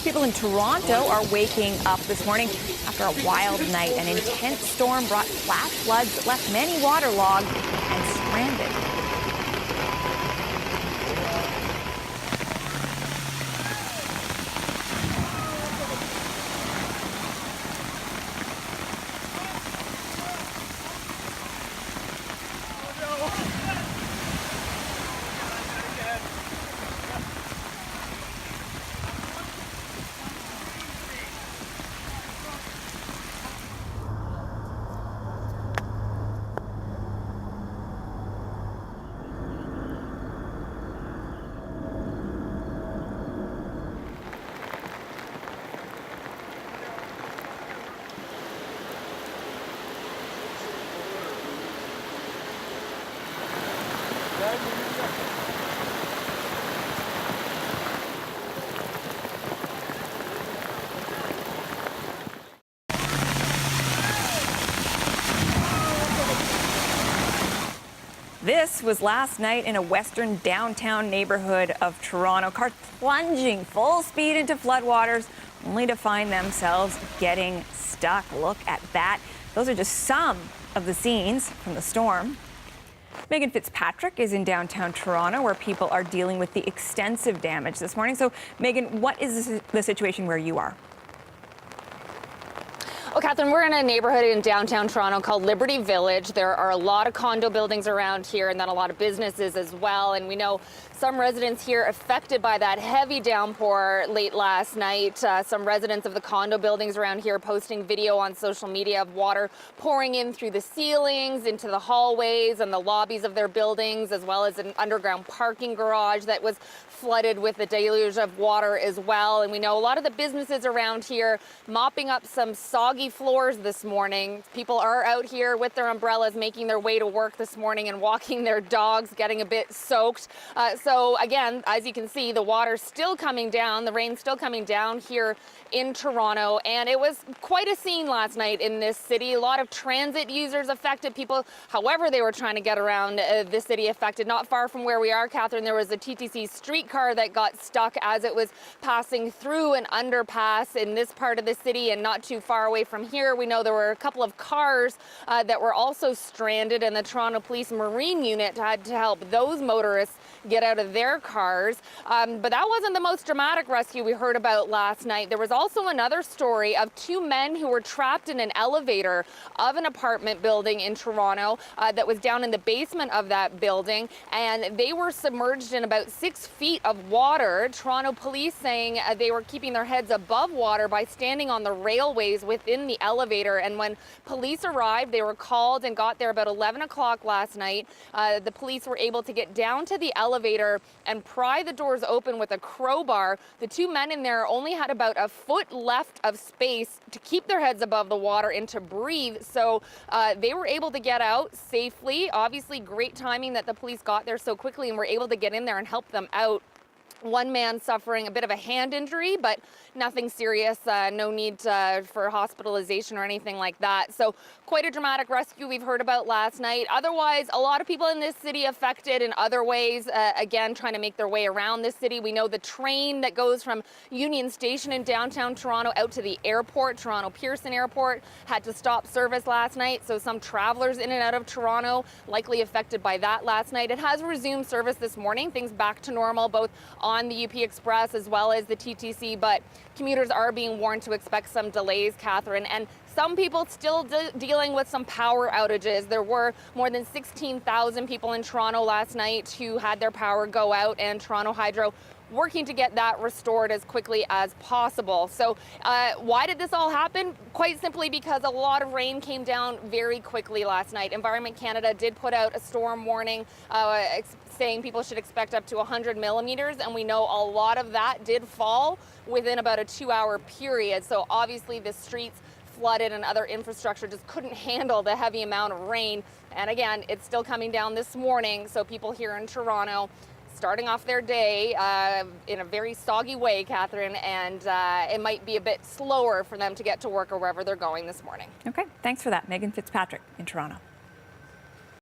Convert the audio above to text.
People in Toronto are waking up this morning after a wild night. An intense storm brought flash floods that left many waterlogged and stranded. This was last night in a western downtown neighborhood of Toronto. Cars plunging full speed into floodwaters, only to find themselves getting stuck. Look at that. Those are just some of the scenes from the storm. Megan Fitzpatrick is in downtown Toronto, where people are dealing with the extensive damage this morning. So, Megan, what is the situation where you are? Well, Catherine, we're in a neighborhood in downtown Toronto called Liberty Village. There are a lot of condo buildings around here and then a lot of businesses as well. And we know some residents here affected by that heavy downpour late last night. Some residents of the condo buildings around here posting video on social media of water pouring in through the ceilings, into the hallways and the lobbies of their buildings, as well as an underground parking garage that was flooded with a deluge of water as well. And we know a lot of the businesses around here mopping up some soggy floors this morning. People are out here with their umbrellas making their way to work this morning and walking their dogs, getting a bit soaked. So again, as you can see, the water's still coming down, the rain's still coming down here in Toronto, and it was quite a scene last night in this city. A lot of transit users affected, people, however they were trying to get around the city affected. Not far from where we are, Catherine, there was a TTC streetcar that got stuck as it was passing through an underpass in this part of the city, and not too far away from here, we know there were a couple of cars that were also stranded, and the Toronto Police Marine Unit had to help those motorists get out of their cars. But that wasn't the most dramatic rescue we heard about last night. There was also another story of two men who were trapped in an elevator of an apartment building in Toronto that was down in the basement of that building, and they were submerged in about 6 feet of water. Toronto police saying they were keeping their heads above water by standing on the railways within the elevator. And when police arrived, they were called and got there about 11 o'clock last night. The police were able to get down to the elevator and pry the doors open with a crowbar. The two men in there only had about a foot left of space to keep their heads above the water and to breathe. So they were able to get out safely. Obviously, great timing that the police got there so quickly and were able to get in there and help them out. One man suffering a bit of a hand injury, but nothing serious, no need for hospitalization or anything like that. So quite a dramatic rescue we've heard about last night. Otherwise, a lot of people in this city affected in other ways, again, trying to make their way around this city. We know the train that goes from Union Station in downtown Toronto out to the airport, Toronto Pearson Airport, had to stop service last night. So some travelers in and out of Toronto likely affected by that last night. It has resumed service this morning, things back to normal, both on the UP Express as well as the TTC, but commuters are being warned to expect some delays, Catherine, and some people still dealing with some power outages. There were more than 16,000 people in Toronto last night who had their power go out, and Toronto Hydro working to get that restored as quickly as possible. So why did this all happen? Quite simply because a lot of rain came down very quickly last night. Environment Canada did put out a storm warning saying people should expect up to 100 millimeters, and we know a lot of that did fall within about a 2-hour period. So obviously the streets flooded and other infrastructure just couldn't handle the heavy amount of rain. And again, it's still coming down this morning, so people here in Toronto starting off their day in a very soggy way, Catherine, and it might be a bit slower for them to get to work or wherever they're going this morning. Okay, thanks for that, Megan Fitzpatrick in Toronto.